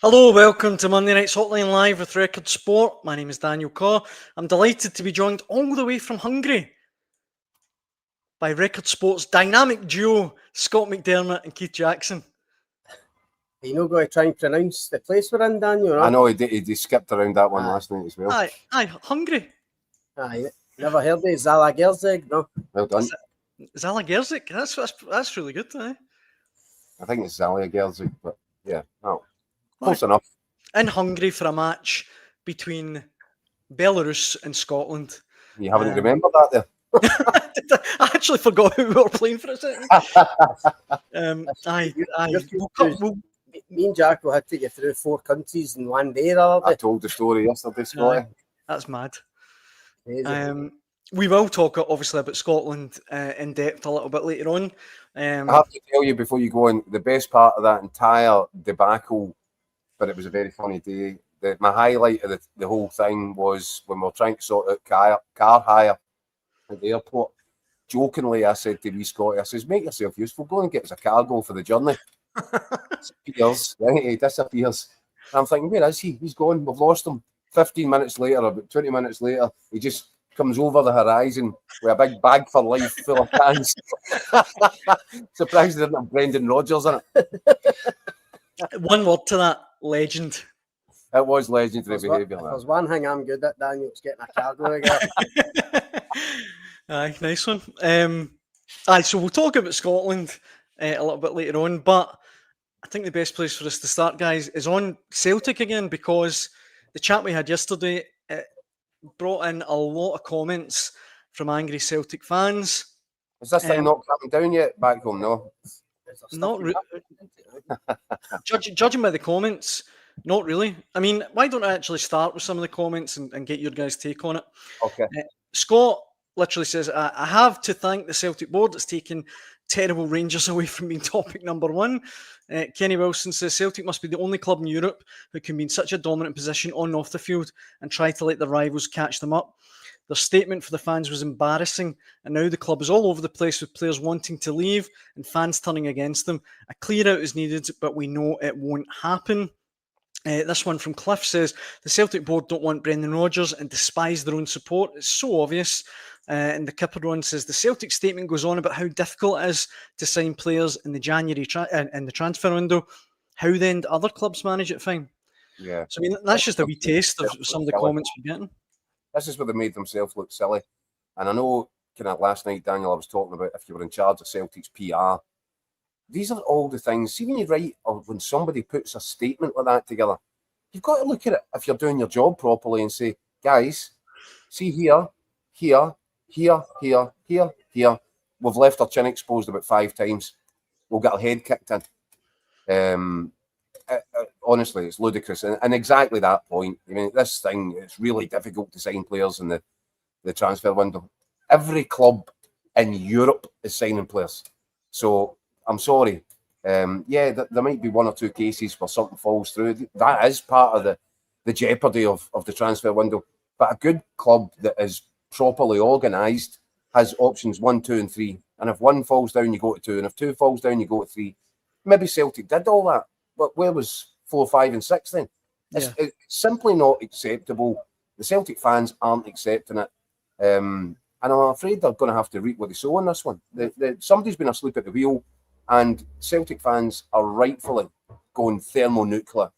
Hello, welcome to Monday Night's Hotline Live with Record Sport. My name is Daniel Carr. I'm delighted to be joined all the way from Hungary by Record Sport's dynamic duo, Scott McDermott and Keith Jackson. Are you not going to try and pronounce the place we're in, Daniel? I know he skipped around that one last night as well. Aye, Hungary. Aye, never heard of Zalaegerszeg, no? Well done. Zalaegerszeg, that's really good, eh? I think it's Zalaegerszeg, but yeah, no. Close enough. In Hungary for a match between Belarus and Scotland. You haven't remembered that there? I actually forgot who we were playing for a second. Me and Jack will have to get through 4 countries in one day. I told the story yesterday, Scotty. That's mad. We will talk obviously about Scotland in depth a little bit later on. I have to tell you before you go on, the best part of that entire debacle, but it was a very funny day. My highlight of the whole thing was when we were trying to sort out car hire at the airport. Jokingly, I said to me, Scotty, I says, make yourself useful, go and get us a cargo for the journey. Disappears, right? He disappears. And I'm thinking, where is he? He's gone, we've lost him. 15 minutes later, about 20 minutes later, he just comes over the horizon with a big bag for life full of cans. Surprised they didn't have Brendan Rodgers in it. One word to that, legend. It was legendary behaviour. There's one thing I'm good at, Daniel, it's getting a cargo again. Aye, nice one. So we'll talk about Scotland a little bit later on, but I think the best place for us to start, guys, is on Celtic again, because the chat we had yesterday brought in a lot of comments from angry Celtic fans. Is this thing not coming down yet back home? No. Not really. Judging by the comments, not really. I mean, why don't I actually start with some of the comments and get your guys' take on it? Okay. Scott literally says, I have to thank the Celtic board that's taken terrible Rangers away from being topic number one. Kenny Wilson says, Celtic must be the only club in Europe who can be in such a dominant position on and off the field and try to let their rivals catch them up. Their statement for the fans was embarrassing, and now the club is all over the place with players wanting to leave and fans turning against them. A clear out is needed, but we know it won't happen. This one from Cliff says, the Celtic board don't want Brendan Rodgers and despise their own support. It's so obvious. And the Kipper one says, the Celtic statement goes on about how difficult it is to sign players in the January in the transfer window. How then do other clubs manage it fine? Yeah. So, I mean, that's just a wee taste of some of the comments we're getting. This is where they made themselves look silly. And I know, kind of last night, Daniel, I was talking about if you were in charge of Celtic's PR. These are all the things. See, when you write or when somebody puts a statement like that together, you've got to look at it if you're doing your job properly and say, guys, see here, here, here, here, here, here. We've left our chin exposed about 5 times. We'll get our head kicked in. Honestly, it's ludicrous. And exactly that point. I mean, this thing, it's really difficult to sign players in the transfer window. Every club in Europe is signing players. So I'm sorry. There might be 1 or 2 cases where something falls through. That is part of the jeopardy of the transfer window. But a good club that is properly organised has options 1, 2, and 3. And if 1 falls down, you go to 2. And if 2 falls down, you go to 3. Maybe Celtic did all that. But where was 4, 5, and 6 then? It's simply not acceptable. The Celtic fans aren't accepting it. And I'm afraid they're going to have to reap what they sow on this one. Somebody's been asleep at the wheel, and Celtic fans are rightfully going thermonuclear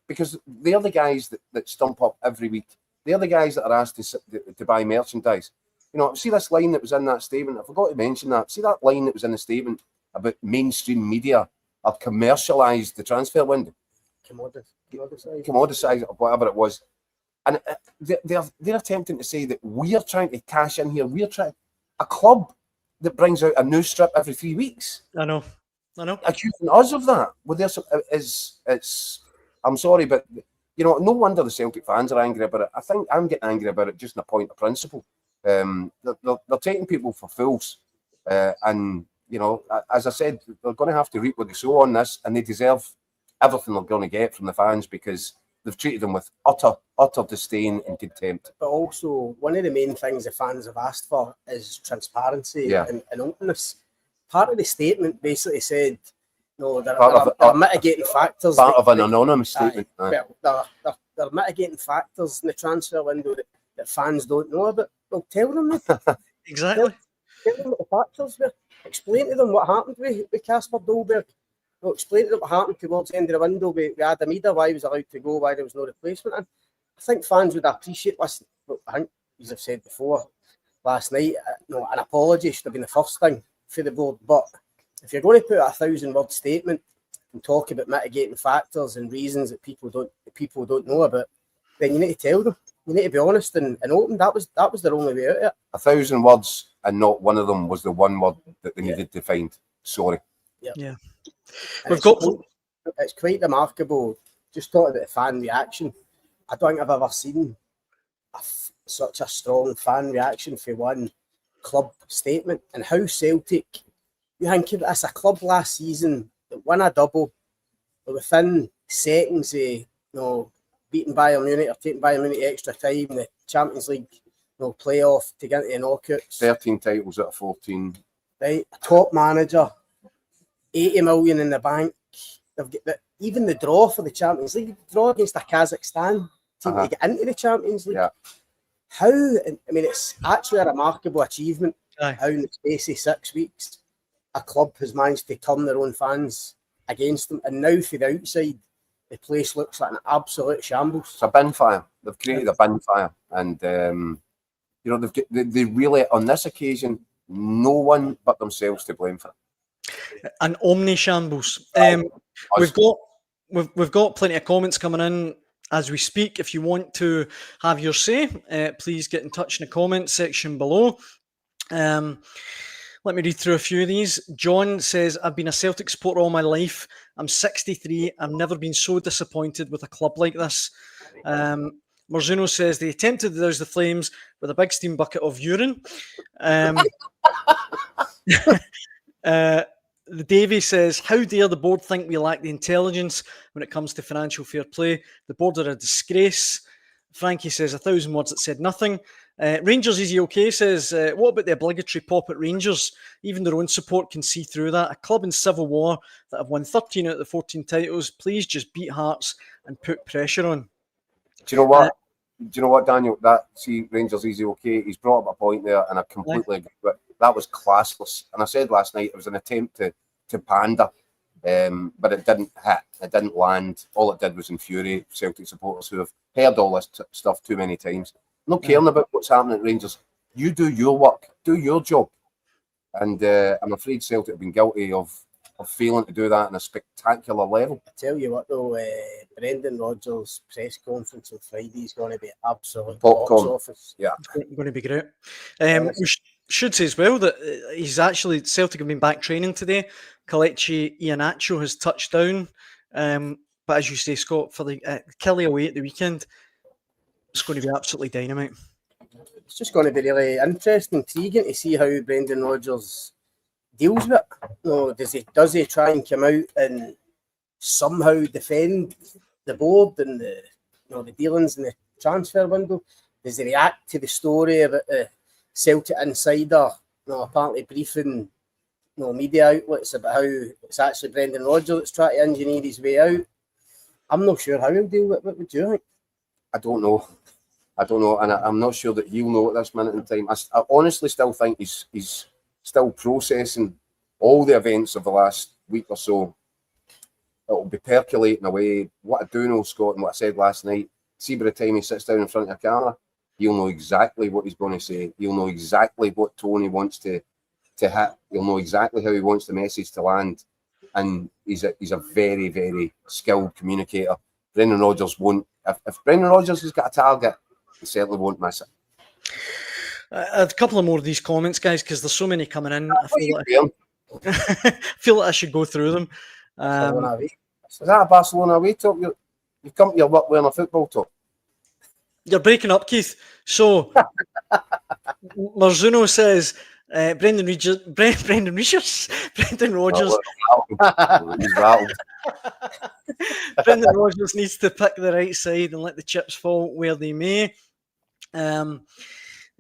because they're the guys that stump up every week. They're the guys that are asked to buy merchandise. You know, see this line that was in that statement? I forgot to mention that. See that line that was in the statement about mainstream media have commercialised the transfer window? Commoditized or whatever it was. And they're attempting to say that we're trying to cash in here. We're trying a club that brings out a new strip every 3 weeks. I know. Accusing us of that. Well, I'm sorry, but you know, no wonder the Celtic fans are angry about it. I think I'm getting angry about it just in a point of principle. They're taking people for fools, and you know, as I said, they're going to have to reap what they sow on this, and they deserve everything they're going to get from the fans because they've treated them with utter disdain and contempt. But also, one of the main things the fans have asked for is transparency and openness. Part of the statement basically said, No, there Part of- are mitigating factors. Part of an anonymous statement. Well, there are mitigating factors in the transfer window that fans don't know about. Well, tell them. Exactly. Tell them what the factors were. Explain to them what happened with Casper Dolberg. Well, explain to them what happened towards the end of the window with Adam Ida, why he was allowed to go, why there was no replacement. And I think fans would appreciate this. I think, as I've said before, last night, an apology should have been the first thing for the board. But if you're going to put a 1,000-word statement and talk about mitigating factors and reasons that people don't know about, then you need to tell them. You need to be honest and open. That was the only way out of it. 1,000 words, and not one of them was the one word that they needed to find. Sorry. Yeah. It's quite remarkable. Just talking about the fan reaction. I don't think I've ever seen such a strong fan reaction for one club statement. And how Celtic, you think of it as a club last season that won a double within seconds of beating Bayern Munich or taking Bayern Munich extra time, the Champions League playoff to get into the knockouts. 13 titles out of 14. Right, a top manager, 80 million in the bank. They've got even the draw for the Champions League, draw against a Kazakhstan team to get into the Champions League. Yeah. It's actually a remarkable achievement. Aye. How in the space of 6 weeks, a club has managed to turn their own fans against them, and now for the outside, the place looks like an absolute shambles. It's a bin fire. They've created a bin fire, and they really, on this occasion, no one but themselves to blame for it. An omni shambles. We've got plenty of comments coming in as we speak. If you want to have your say, please get in touch in the comments section below. Let me read through a few of these. John says, I've been a Celtic supporter all my life. I'm 63. I've never been so disappointed with a club like this. Marzuno says, they attempted to douse the Flames with a big steam bucket of urine. Davey says, how dare the board think we lack the intelligence when it comes to financial fair play? The board are a disgrace. Frankie says, 1,000 words that said nothing. Rangers Easy OK says, what about the obligatory pop at Rangers? Even their own support can see through that. A club in civil war that have won 13 out of the 14 titles. Please just beat Hearts and put pressure on. Do you know what? Daniel? Rangers Easy OK. He's brought up a point there, and I completely agree with it. That was classless. And I said last night it was an attempt to pander, but it didn't hit. It didn't land. All it did was infuriate Celtic supporters who have heard all this stuff too many times. Not caring about what's happening at Rangers. You do your work, do your job. And I'm afraid Celtic have been guilty of failing to do that on a spectacular level. I tell you what though, Brendan Rodgers' press conference on Friday is going to be absolute popcorn. Box office. Yeah, it's going to be great. We should say as well that Celtic have been back training today. Kelechi Iheanacho has touched down. But as you say, Scott, for the Kelly away at the weekend, it's going to be absolutely dynamite. It's just going to be really interesting, intriguing to see how Brendan Rodgers deals with it. Does he try and come out and somehow defend the board and the dealings in the transfer window? Does he react to the story about the Celtic insider apparently briefing media outlets about how it's actually Brendan Rodgers that's trying to engineer his way out? I'm not sure how he'll deal with it. What would you think? I don't know, and I'm not sure that he'll know at this minute in time. I honestly still think he's still processing all the events of the last week or so. It'll be percolating away. What I do know, Scott, and what I said last night, see by the time he sits down in front of a camera, he'll know exactly what he's going to say. He'll know exactly what tone he wants to hit. He'll know exactly how he wants the message to land. And he's a very, very skilled communicator. Brendan Rodgers won't. If Brendan Rodgers has got a target, he certainly won't miss it. A couple of more of these comments, guys, because there's so many coming in. I feel like I should go through them. Is that a Barcelona away top? You've come to your work wearing a football top. You're breaking up, Keith. So, Marzuno says, Brendan Rodgers. Brendan Rodgers needs to pick the right side and let the chips fall where they may.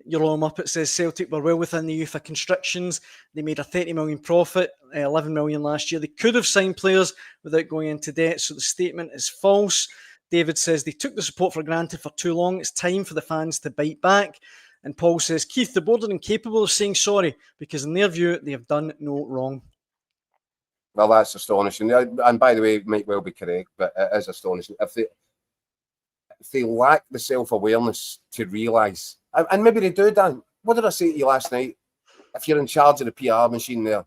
Euro Muppet says Celtic were well within the UEFA constrictions. They made a 30 million profit, 11 million last year. They could have signed players without going into debt, so the statement is false. David says they took the support for granted for too long. It's time for the fans to bite back. And Paul says, Keith, the board are incapable of saying sorry because in their view, they have done no wrong. Well, that's astonishing. And by the way, it might well be correct, but it is astonishing. If they lack the self-awareness to realise, and maybe they do, Dan. What did I say to you last night? If you're in charge of the PR machine there,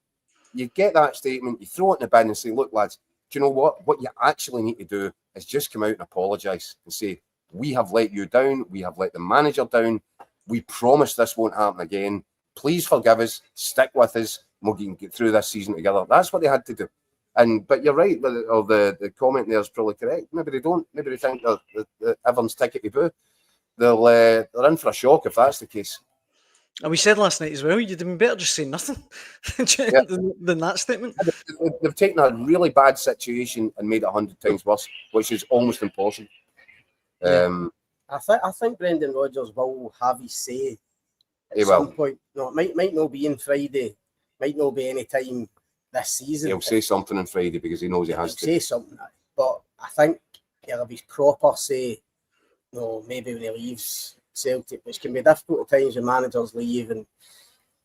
you get that statement, you throw it in the bin and say, look, lads, do you know what? What you actually need to do is just come out and apologise and say, we have let you down. We have let the manager down. We promise this won't happen again. Please forgive us. Stick with us. We can get through this season together. That's what they had to do. But you're right. The comment there is probably correct. Maybe they don't. Maybe they think that everyone's ticket to boo. They're in for a shock if that's the case. And we said last night as well, you'd have been better just saying nothing than that statement. They've taken a really bad situation and made it 100 times worse, which is almost impossible. Yeah. I think Brendan Rodgers will have his say at some point. No, it might not be on Friday, might not be any time this season. He'll say something on Friday because he knows he has to. Say something, but I think he'll have his proper say. No, maybe when he leaves Celtic, which can be difficult at times when managers leave and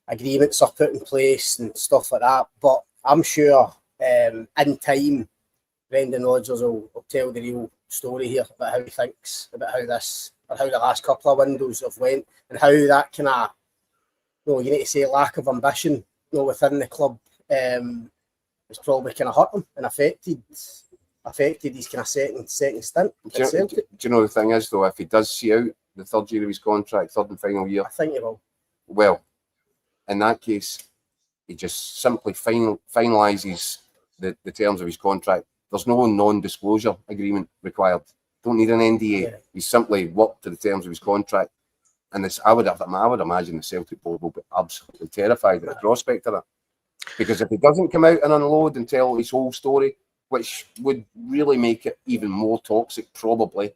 agreements are put in place and stuff like that. But I'm sure in time, Brendan Rodgers will tell the real story here about how he thinks about how the last couple of windows have went and how that kind of, you need to say lack of ambition, within the club has probably kind of hurt him and affected his kind of second stint at Celtic. Do you know the thing is though, if he does see out the third year of his contract, third and final year, I think he will. Well, in that case, he just simply finalises the terms of his contract. There's no non-disclosure agreement required. Don't need an NDA. Yeah. He's simply worked to the terms of his contract. And this, I would imagine the Celtic board will be absolutely terrified at the prospect of that. Because if he doesn't come out and unload and tell his whole story, which would really make it even more toxic, probably,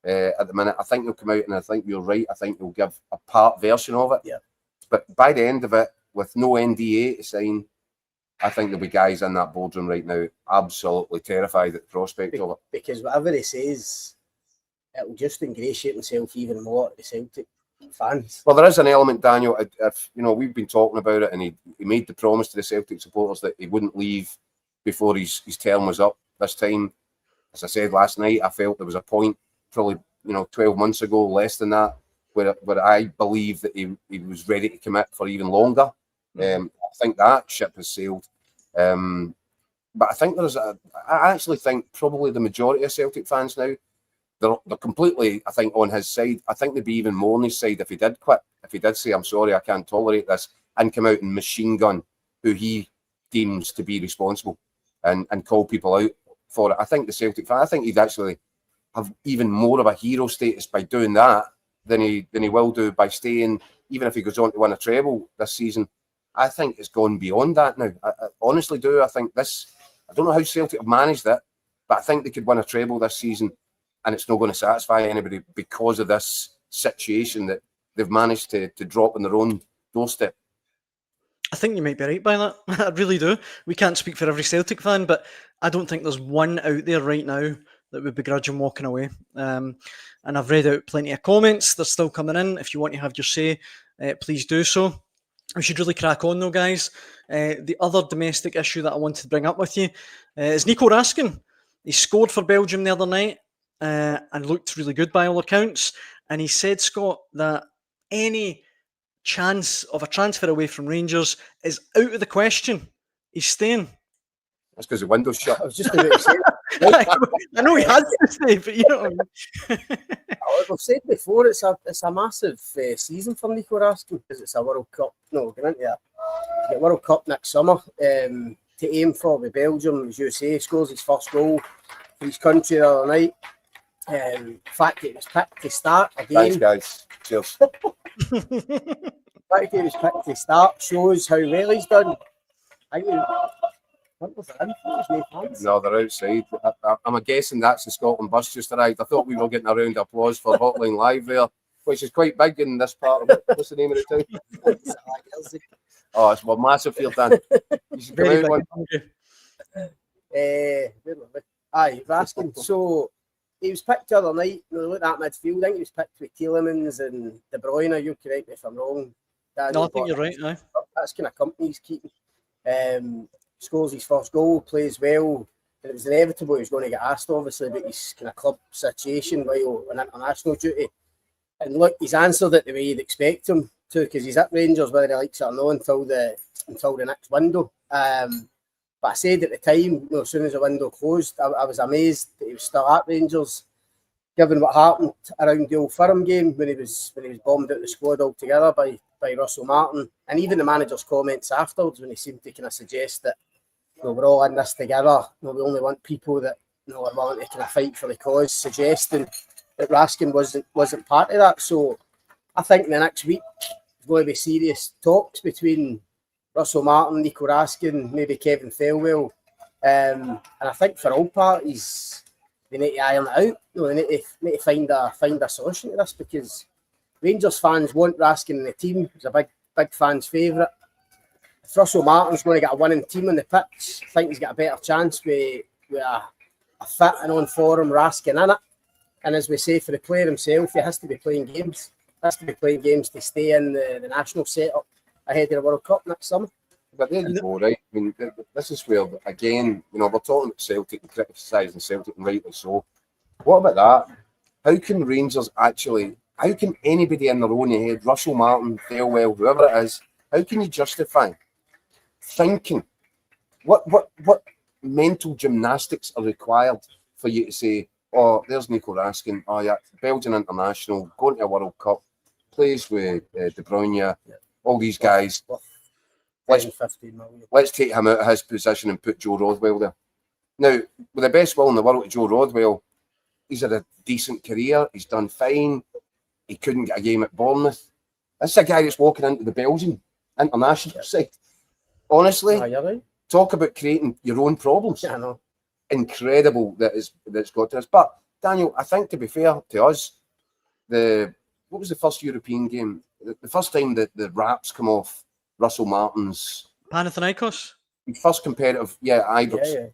at the minute, I think he'll come out and I think you're right. I think he'll give a part version of it. Yeah. But by the end of it, with no NDA to sign, I think there'll be guys in that boardroom right now absolutely terrified at the prospect of it. Because whatever he says, it'll just ingratiate himself even more at the Celtic fans. Well, there is an element, Daniel, if we've been talking about it and he made the promise to the Celtic supporters that he wouldn't leave before his term was up this time. As I said last night, I felt there was a point, probably 12 months ago, less than that, where I believe that he was ready to commit for even longer. I think that ship has sailed. But I think I actually think probably the majority of Celtic fans now, they're completely, I think, on his side. I think they'd be even more on his side if he did quit, if he did say, I'm sorry, I can't tolerate this, and come out and machine gun who he deems to be responsible and call people out for it. I think the Celtic fan, I think he'd actually have even more of a hero status by doing that than he will do by staying, even if he goes on to win a treble this season. I think it's gone beyond that now. I honestly do. I think I don't know how Celtic have managed it, but I think they could win a treble this season and it's not going to satisfy anybody because of this situation that they've managed to drop on their own doorstep. I think you might be right by that. I really do. We can't speak for every Celtic fan, but I don't think there's one out there right now that would begrudge him walking away. And I've read out plenty of comments. They're still coming in. If you want to have your say, please do so. We should really crack on though, guys. The other domestic issue that I wanted to bring up with you is Nico Raskin. He scored for Belgium the other night and looked really good by all accounts. And he said, Scott, that any chance of a transfer away from Rangers is out of the question. He's staying. That's because the window's shut. I was just about to say I know he had to stay, but you know what I mean. I've said before, it's a massive season for Nico Raskin because it's a World Cup. No, we're going into that. You get World Cup next summer to aim for with Belgium. As you say, scores his first goal for his country the other night. In fact, it was picked to start again. Thanks, guys. Cheers. The fact it was picked to start shows how well he's done. What was it? No, they're outside. I'm guessing that's the Scotland bus just arrived. I thought we were getting a round of applause for Hotline Live there. which is quite big in this part of it. What's the name of the town? Oh, it's a massive field, Dan. You should come Very out big. one. Aye, Raskin. So he was picked the other night. You know, look at that midfield. I think he was picked with Tielemans and De Bruyne. You correct me if I'm wrong, Daniel, No, I think you're right. Aye. that's kind of company he's keeping. Scores his first goal, plays well. And it was inevitable he was going to get asked, obviously, about his kind of club situation while on international duty. And look, he's answered it the way you'd expect him to, because he's at Rangers, whether he likes it or not, until the next window. But I said at the time, you know, as soon as the window closed, I was amazed that he was still at Rangers, given what happened around the Old Firm game when he was bombed out of the squad altogether by Russell Martin, and even the manager's comments afterwards when he seemed to kind of suggest that, you know, we're all in this together. You know, we only want people that, you know, are willing to kind of fight for the cause, suggesting that Raskin wasn't part of that. So I think in the next week there's going to be serious talks between Russell Martin, Nico Raskin, maybe Kevin Thelwell, and I think for all parties they need to iron it out. You know, they need to find a solution to this, because Rangers fans want Raskin in the team. He's a big fans' favourite. If Russell Martin's going to get a winning team on the pitch, I think he's got a better chance with a fit and on form Raskin in it. And as we say, for the player himself, he has to be playing games. He has to be playing games to stay in the national setup ahead of the World Cup next summer. But there you go, right? I mean, this is where, again, you know, we're talking about Celtic and criticising Celtic, and rightly so. What about that? How can Rangers actually, how can anybody in their own head, Russell Martin, Thelwell, whoever it is, how can you justify thinking? What mental gymnastics are required for you to say, oh, there's Nico Raskin, oh yeah, Belgian international, going to a World Cup, plays with De Bruyne, all these guys. Let's take him out of his position and put Joe Rodwell there. Now, with the best will in the world, Joe Rodwell, he's had a decent career. He's done fine. He couldn't get a game at Bournemouth. This is a guy that's walking into the Belgian international side. Honestly, right. Talk about creating your own problems. Yeah, I know. Incredible that's got to us. But Daniel, I think to be fair to us, what was the first European game? The first time that the wraps come off Russell Martin's Panathinaikos. First competitive, Ibrox. Yeah.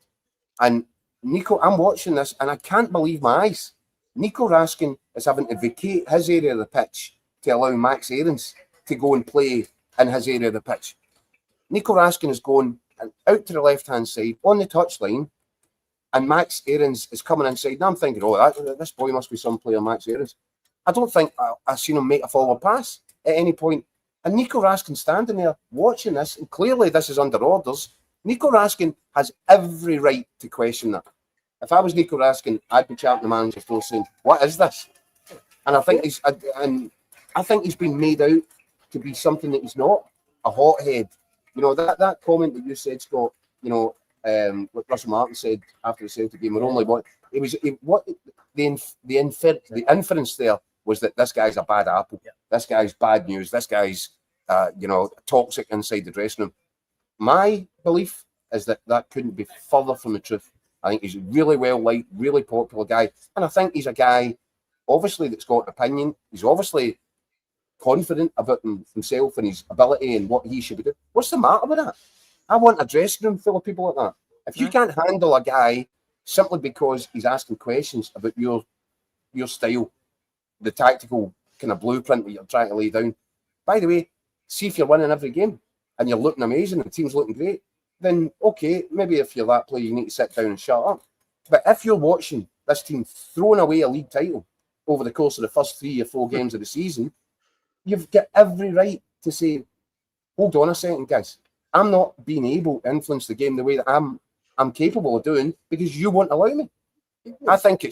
And Nico, I'm watching this and I can't believe my eyes. Nico Raskin is having to vacate his area of the pitch to allow Max Aarons to go and play in his area of the pitch. Nico Raskin is going out to the left-hand side on the touchline, and Max Aarons is coming inside. And I'm thinking, this boy must be some player, Max Aarons. I don't think I've seen him make a forward pass at any point. And Nico Raskin standing there watching this, and clearly this is under orders. Nico Raskin has every right to question that. If I was Nico Raskin, I'd be chatting the manager for saying, "What is this?" And I think he's been made out to be something that he's not, a hothead. You know, that comment that you said, Scott. You know, what Russell Martin said after the Celtic game, we're only one. The inference there was that this guy's a bad apple. Yeah. This guy's bad news. This guy's, toxic inside the dressing room. My belief is that couldn't be further from the truth. I think he's a really well-liked, really popular guy. And I think he's a guy, obviously, that's got an opinion. He's obviously confident about himself and his ability and what he should be doing. What's the matter with that? I want a dressing room full of people like that. If you can't handle a guy simply because he's asking questions about your style, the tactical kind of blueprint that you're trying to lay down. By the way, see if you're winning every game and you're looking amazing and the team's looking great, then okay, maybe if you're that player, you need to sit down and shut up. But if you're watching this team throwing away a league title over the course of the first 3 or 4 games of the season, you've got every right to say, hold on a second, guys. I'm not being able to influence the game the way that I'm capable of doing because you won't allow me. I think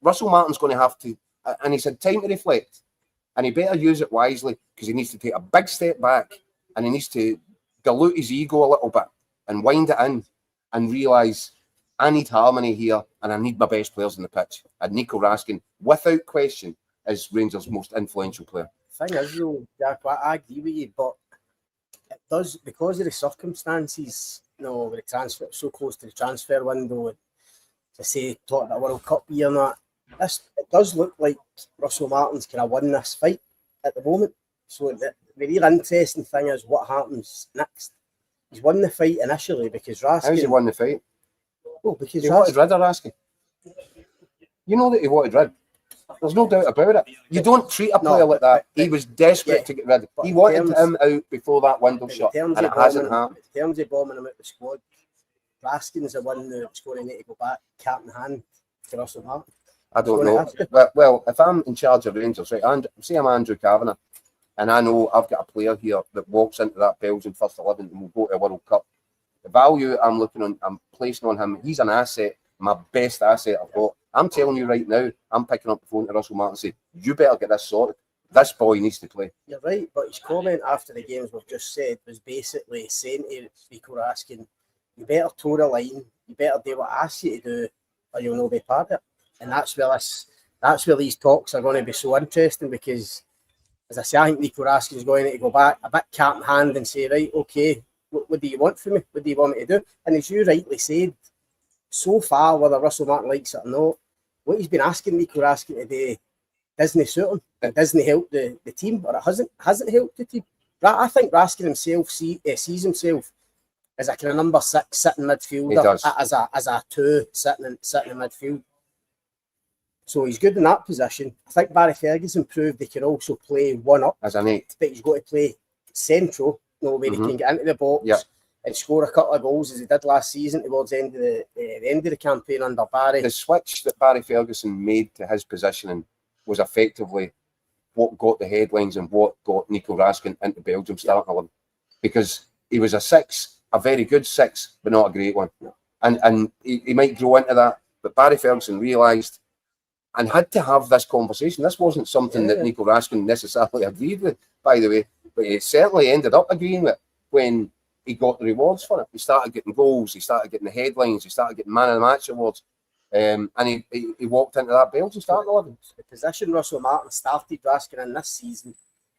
Russell Martin's going to have to, and he's had time to reflect, and he better use it wisely because he needs to take a big step back and he needs to dilute his ego a little bit and wind it in and realise I need harmony here and I need my best players on the pitch. And Nico Raskin, without question, is Rangers' most influential player. The thing is, though, Jack, I agree with you, but it does, because of the circumstances, with the transfer so close to the transfer window, to say, talking about a World Cup year and that, it does look like Russell Martin's kind of won this fight at the moment. So the real interesting thing is what happens next. He's won the fight initially because Raskin... How's he won the fight? Oh, because he wanted rid of Raskin. You know that he wanted rid. There's no doubt about it. You don't treat a player like that. He was desperate to get rid. He wanted him out before that window shut, and it hasn't happened. In terms of bombing him out the squad, Raskin's the one that's going to need to go back cap in hand to Russell Martin. I don't know. Well, if I'm in charge of Rangers, right, and say I'm Andrew Kavanagh, and I know I've got a player here that walks into that Belgian first 11 and will go to a World Cup. The value I'm placing on him, he's an asset, my best asset I've got. I'm telling you right now, I'm picking up the phone to Russell Martin and saying, you better get this sorted. This boy needs to play. You're right, but his comment after the games we've just said was basically saying to Rico Raskin, you better toe the line, you better do what I ask you to do, or you'll not be part of it. And that's where these talks are going to be so interesting, because, as I say, I think Rico Raskin is going to go back a bit cap in hand and say, right, okay, what do you want from me? What do you want me to do? And as you rightly said, so far, whether Russell Martin likes it or not, what he's been asking Rico Raskin today doesn't suit him. It doesn't help the team, or it hasn't helped the team. I think Raskin himself sees himself as a kind of number 6 sitting midfielder, as a 2 sitting in midfield. So he's good in that position. I think Barry Ferguson proved he can also play one up as an 8, but he's got to play central, where he can get into the box and score a couple of goals as he did last season towards the end of the campaign under Barry. The switch that Barry Ferguson made to his positioning was effectively what got the headlines and what got Nico Raskin into Belgium starting 11, because he was a 6, a very good 6, but not a great one. And he might grow into that, but Barry Ferguson realised and had to have this conversation. This wasn't something that Nico Raskin necessarily agreed with, by the way, but he certainly ended up agreeing with when he got the rewards for it. He started getting goals, he started getting the headlines, he started getting man of the match awards, and he walked into that Belgian starting 11. The position Russell Martin started Raskin in this season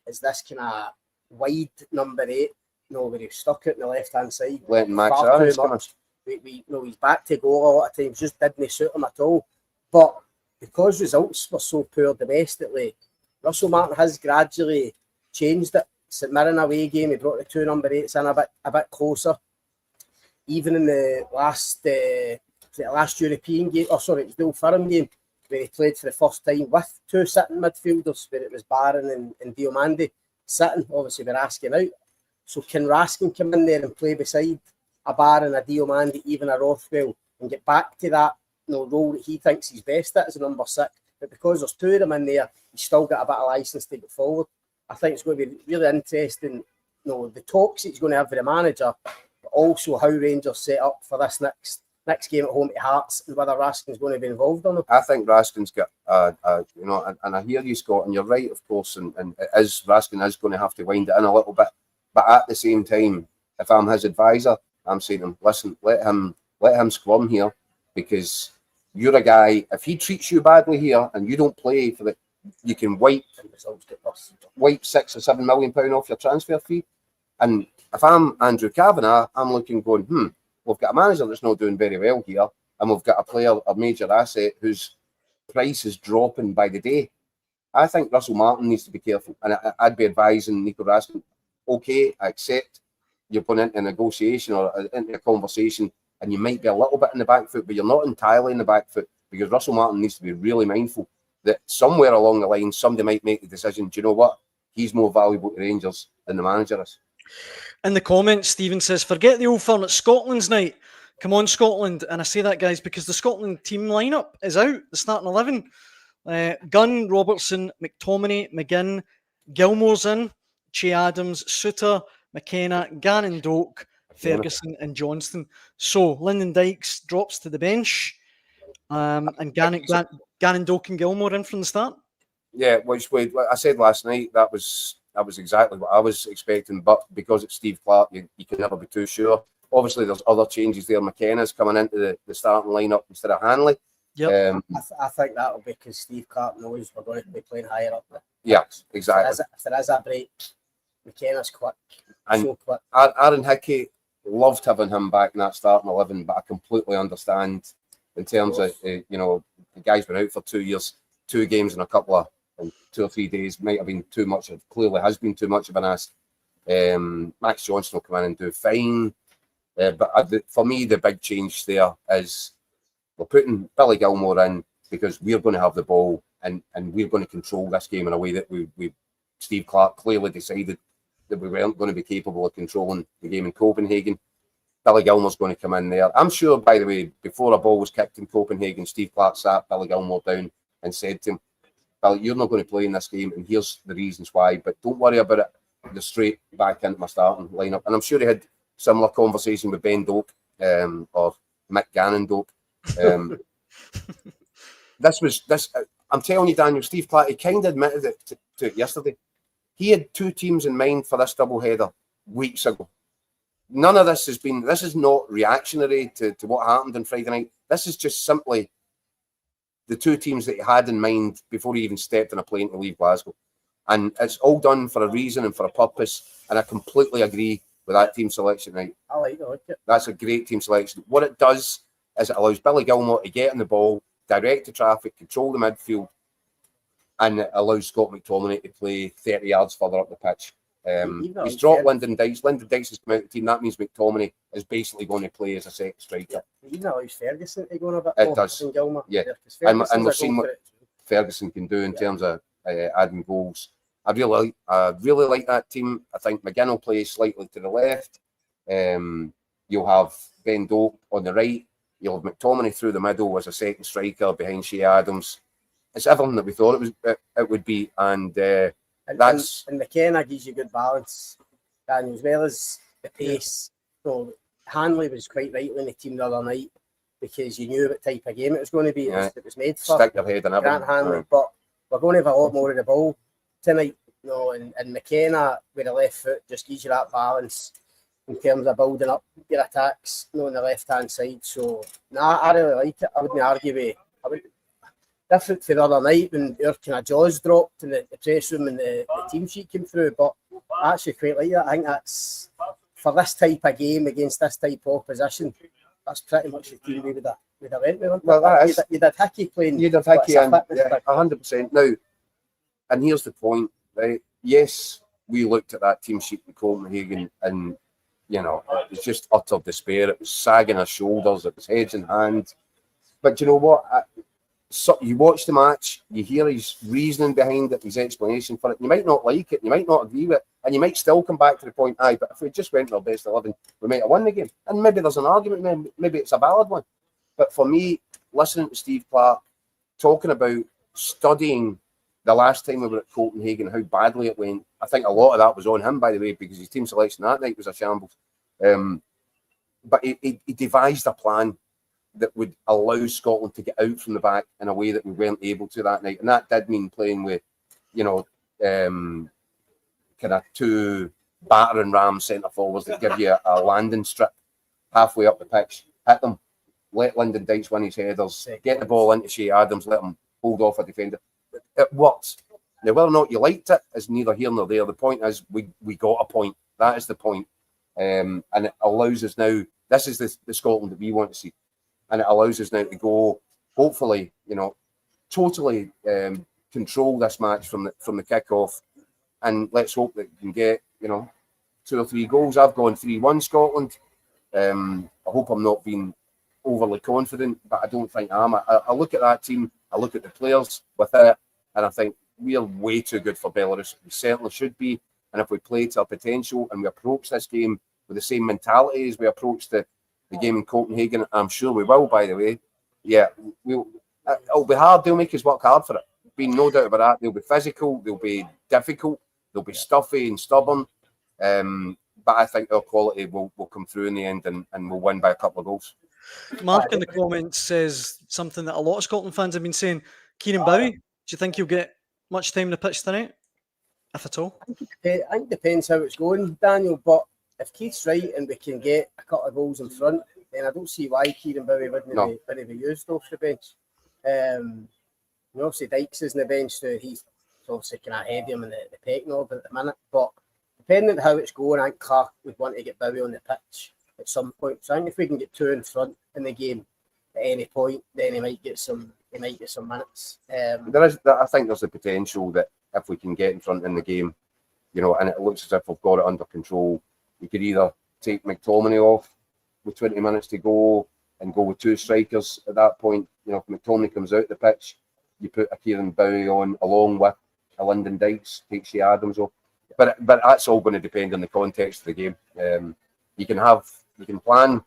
is this kind of wide number 8, where he's stuck out on the left-hand side. Letting Max Aarons come in. He's back to goal a lot of times, just didn't suit him at all. But because results were so poor domestically, Russell Martin has gradually changed it. St Mirren away game, he brought the 2 number 8s in a bit closer. Even in the last European game, it was the Old Firm game, where he played for the first time with 2 sitting midfielders, where it was Barron and Diomande sitting, obviously with Raskin out. So can Raskin come in there and play beside a Barron, a Diomande, even a Rothwell, and get back to that role that he thinks he's best at as a number 6? But because there's 2 of them in there, he's still got a bit of licence to get forward. I think it's going to be really interesting, the talks he's going to have with the manager, but also how Rangers set up for this next game at home to Hearts, and whether Raskin's going to be involved or not. I think Raskin's got, and I hear you, Scott, and you're right, of course, and Raskin is going to have to wind it in a little bit, but at the same time, if I'm his advisor, I'm saying to him, listen, let him squirm here, because you're a guy, if he treats you badly here and you don't play for the, you can wipe £6 or £7 million off your transfer fee. And if I'm Andrew Kavanagh, I'm looking going, we've got a manager that's not doing very well here, and we've got a player, a major asset, whose price is dropping by the day. I think Russell Martin needs to be careful, and I'd be advising Nico Raskin, okay, I accept you're going into a negotiation or into a conversation, and you might be a little bit in the back foot, but you're not entirely in the back foot, because Russell Martin needs to be really mindful that somewhere along the line, somebody might make the decision, do you know what? He's more valuable to Rangers than the manager is. In the comments, Stephen says, forget the Old Firm, it's Scotland's night. Come on, Scotland. And I say that, guys, because the Scotland team lineup is out, the starting 11. Gunn, Robertson, McTominay, McGinn, Gilmore's in, Che Adams, Suter, McKenna, Gannon Doak, Ferguson and Johnston. So Lyndon Dykes drops to the bench, and Gannon Doak and Gilmore in from the start. Yeah, which way, like I said last night, that was exactly what I was expecting. But because it's Steve Clark, you can never be too sure. Obviously, there's other changes there. McKenna's coming into the starting lineup instead of Hanley. Yep. I think that'll be because Steve Clark knows we're going to be playing higher up there. Yeah, exactly. If there is a break, McKenna's quick. And so quick. Aaron Hickey, loved having him back in that starting 11, but I completely understand in terms of The guy's been out for 2 years, 2 games in a couple of 2 or 3 days. Might have been too much. It clearly has been too much of an ask. Max Johnson will come in and do fine. But for me, the big change there is we're putting Billy Gilmore in because we're going to have the ball and we're going to control this game in a way that we Steve Clarke clearly decided that we weren't going to be capable of controlling the game in Copenhagen. Billy Gilmore's going to come in there. I'm sure, by the way, before a ball was kicked in Copenhagen, Steve Clarke sat Billy Gilmore down and said to him, Billy, you're not going to play in this game, and here's the reasons why, but don't worry about it. You're straight back into my starting lineup. And I'm sure he had similar conversation with Ben Doak or Mick Gannon Doak. I'm telling you, Daniel, Steve Clarke, he kind of admitted it to it yesterday. He had 2 teams in mind for this doubleheader weeks ago. None of this is not reactionary to what happened on Friday night. This is just simply the 2 teams that he had in mind before he even stepped on a plane to leave Glasgow. And it's all done for a reason and for a purpose. And I completely agree with that team selection. Right? I like it. That's a great team selection. What it does is it allows Billy Gilmore to get on the ball, direct the traffic, control the midfield, and it allows Scott McTominay to play 30 yards further up the pitch. He's dropped Lyndon Dykes. Lyndon Dykes has come out of the team. That means McTominay is basically going to play as a second striker. Even allows Ferguson to go on a bit it more does. than Gilmore. Yeah. And we've seen what Ferguson can do in terms of adding goals. I really like that team. I think McGinn will play slightly to the left. You'll have Ben Doak on the right. You'll have McTominay through the middle as a second striker behind Shea Adams. It's everything that we thought it would be, and McKenna gives you good balance, Daniel, as well as the pace. So Hanley was quite rightly in the team the other night because you knew what type of game it was going to be. It was made for stick your head in Grant Hanley, but we're going to have a lot more of the ball tonight. And McKenna with the left foot just gives you that balance in terms of building up your attacks, on the left hand side. So I really like it. I wouldn't argue with. Different for the other night when our kind of jaws dropped in the press room and the team sheet came through, but I actually quite like that. I think that's for this type of game against this type of opposition. That's pretty much the team we would have went with. Well, that is. You'd have Hickey playing. You'd have Hickey, 100%. Now, and here's the point, right? Yes, we looked at that team sheet in Copenhagen, and it was just utter despair. It was sagging our shoulders. It was heads in hands. But you know what? So you watch the match, you hear his reasoning behind it, his explanation for it. You might not like it, you might not agree with it, and you might still come back to the point, but if we just went to our best 11, we might have won the game. And maybe there's an argument, maybe it's a valid one. But for me, listening to Steve Clarke, talking about studying the last time we were at Copenhagen, how badly it went, I think a lot of that was on him, by the way, because his team selection that night was a shambles. But he devised a plan that would allow Scotland to get out from the back in a way that we weren't able to that night. And that did mean playing with, kind of 2 battering ram centre forwards that give you a landing strip halfway up the pitch, hit them, let Lyndon Dykes win his headers, get the ball into Shea Adams, let him hold off a defender. It worked. Now, whether or not you liked it is neither here nor there. The point is we got a point. That is the point. And it allows us now, this is the Scotland that we want to see. And it allows us now to go, hopefully, totally control this match from the kick-off. And let's hope that we can get, 2 or 3 goals. I've gone 3-1 Scotland. I hope I'm not being overly confident, but I don't think I am. I look at that team, I look at the players with it, and I think we are way too good for Belarus. We certainly should be. And if we play to our potential and we approach this game with the same mentality as we approached the game in Copenhagen, I'm sure we will, by the way. Yeah, it'll be hard. They'll make us work hard for it. Be no doubt about that. They'll be physical. They'll be difficult. They'll be stuffy and stubborn. But I think our quality will come through in the end and we'll win by a couple of goals. Mark in the comments says something that a lot of Scotland fans have been saying. Kieran Bowie, do you think he'll get much time in the pitch tonight? If at all? I think it depends how it's going, Daniel, but if Keith's right and we can get a couple of goals in front, then I don't see why Kieran Bowie wouldn't be used off the bench. Obviously Dykes is on the bench, so he's obviously kind of ahead of him in the pecking order at the minute. But depending on how it's going, I think Clarke would want to get Bowie on the pitch at some point. So I think if we can get 2 in front in the game, at any point, then he might get some minutes. I think there's the potential that if we can get in front in the game, and it looks as if we've got it under control, we could either take McDermott off with 20 minutes to go and go with 2 strikers at that point. If McDermott comes out the pitch, you put a Kieran Bowie on along with a Lyndon Dykes, take Shea Adams off. But that's all going to depend on the context of the game. You can plan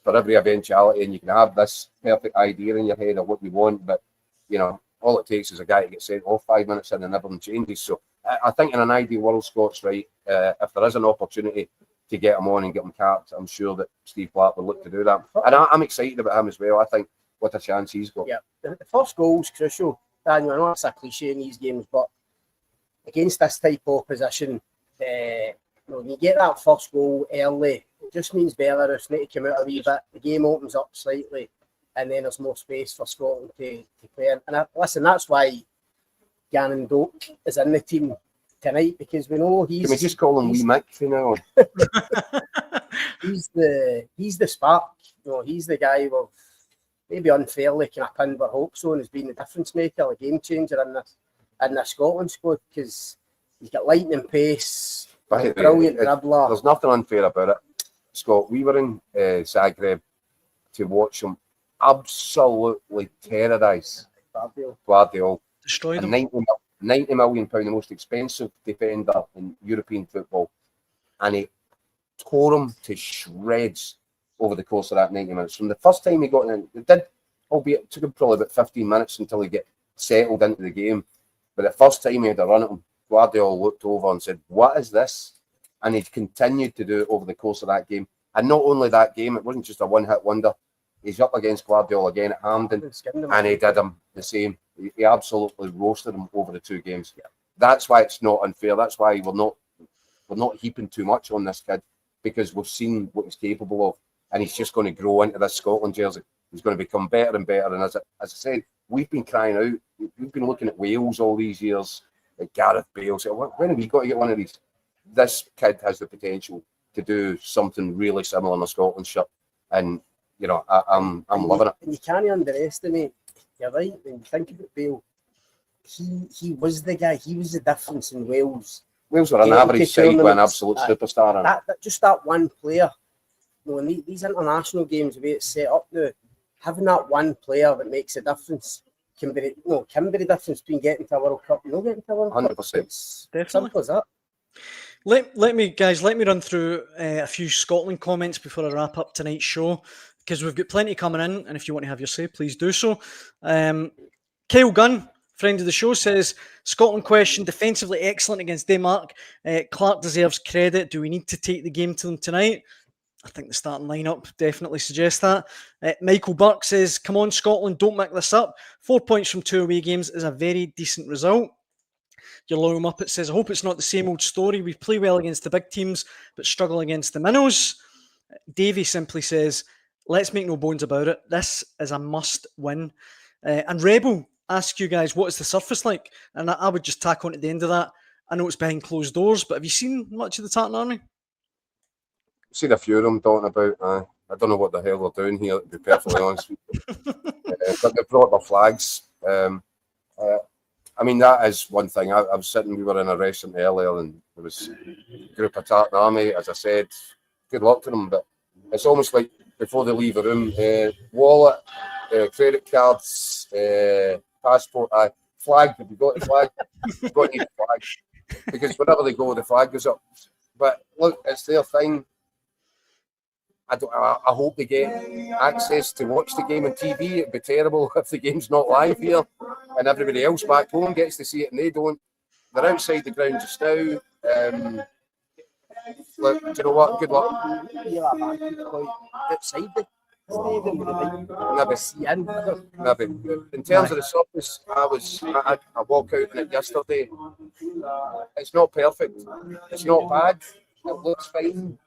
for every eventuality, and you can have this perfect idea in your head of what you want, but all it takes is a guy to get sent off 5 minutes in and everything changes. So I think in an ideal world, Scott's right. If there is an opportunity to get him on and get him capped, I'm sure that Steve Clark would look to do that. And I'm excited about him as well. I think what a chance he's got. Yeah, the first goal's crucial, Daniel. I know it's a cliche in these games, but against this type of opposition, when you get that first goal early, it just means Belarus need to come out a wee bit. The game opens up slightly, and then there's more space for Scotland to play in. And listen, that's why Gannon Doak is in the team tonight, because we know he's... Can we just call him Wee Mick for now? He's the spark. He's the guy with maybe unfairly kind of pinned our hopes on as being the difference maker, a game changer in the Scotland squad, because he's got lightning pace, brilliant dribbler. There's nothing unfair about it, Scott. We were in Zagreb to watch him absolutely terrorise Guardiola. Destroy them. £90 million, the most expensive defender in European football, and he tore him to shreds over the course of that 90 minutes. From the first time he got in, it took him probably about 15 minutes until he get settled into the game. But the first time he had a run at him, Guardiola looked over and said, "What is this?" And he'd continued to do it over the course of that game. And not only that game, it wasn't just a one-hit wonder. He's up against Guardiola again at Hampden, and he did him the same. He absolutely roasted him over the 2 games. Yeah. That's why it's not unfair. That's why we're not heaping too much on this kid, because we've seen what he's capable of, and he's just going to grow into this Scotland jersey. He's going to become better and better. And as I said, we've been crying out. We've been looking at Wales all these years, like Gareth Bale. So when have we got to get one of these? This kid has the potential to do something really similar in a Scotland shirt, and I'm loving it. And you can't underestimate. You're right. When you think about Bale, he was the guy. He was the difference in Wales. Wales were an average side with an absolute superstar in it. Just that one player. In these international games, the way it's set up now, having that one player that makes a difference can be the difference between getting to a World Cup and not getting to a World Cup. 100%. It's simple as that. Let me run through a few Scotland comments before I wrap up tonight's show, because we've got plenty coming in, and if you want to have your say, please do so. Kyle Gunn, friend of the show, says, Scotland question, defensively excellent against Denmark. Clark deserves credit. Do we need to take the game to them tonight? I think the starting lineup definitely suggests that. Michael Burke says, come on, Scotland, don't make this up. 4 points from 2 away games is a very decent result. Your loyal Muppet says, I hope it's not the same old story. We play well against the big teams, but struggle against the minnows. Davey simply says, let's make no bones about it. This is a must win. And Rebel asks you guys, what is the surface like? And I would just tack on at the end of that. I know it's behind closed doors, but have you seen much of the Tartan Army? Seen a few of them talking about. I don't know what the hell they're doing here, to be perfectly honest with you. But they brought their flags. I mean, that is one thing. I was sitting, we were in a restaurant earlier, and there was a group of Tartan Army. As I said, good luck to them, but it's almost like before they leave a room, wallet, credit cards, passport, flag. Have you got the flag? You've got to need the flag, because whenever they go, the flag goes up. But look, it's their thing. I hope they get access to watch the game on TV. It'd be terrible if the game's not live here and everybody else back home gets to see it and they don't. They're outside the ground just now. Look, do you know what? Good luck. Outside the Maybe. In terms of the surface, I walk out in it yesterday. It's not perfect. It's not bad. It looks fine.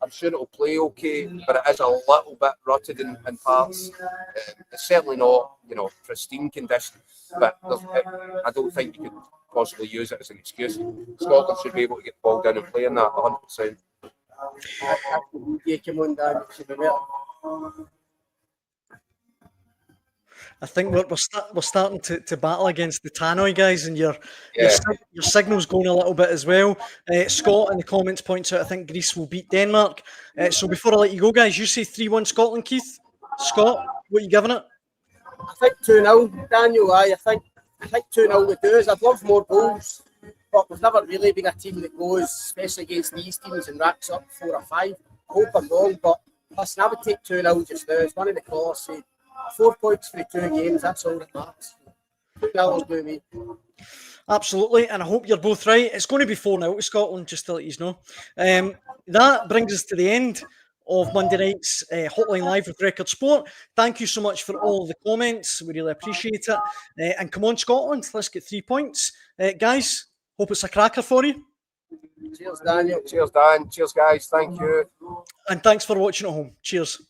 I'm sure it'll play okay, but it is a little bit rutted in parts. It's certainly not, pristine condition, but I don't think you could possibly use it as an excuse. Scotland should be able to get the ball down and play in that 100%. Yeah, come on, Dan. I think we're starting to battle against the Tannoy guys, and your signal's going a little bit as well. Scott in the comments points out I think Greece will beat Denmark. So before I let you go, guys, you say 3-1 Scotland, Keith. Scott, what are you giving it? I think 2-0, Daniel. I think 2-0 would do us. I'd love more goals, but we've never really been a team that goes, especially against these teams, and racks up 4 or 5. I hope I'm wrong, but listen, I would take 2-0 just now. It's one in the course. 4 points for the 2 games, that's all that matters. 2-0 will do me. Absolutely, and I hope you're both right. It's going to be 4-0 to Scotland, just to let you know. That brings us to the end of Monday night's Hotline Live with Record Sport. Thank you so much for all the comments. We really appreciate it. And come on, Scotland, let's get 3 points. Guys, hope it's a cracker for you. Cheers, Daniel. Cheers, Dan. Cheers, guys. Thank you. And thanks for watching at home. Cheers.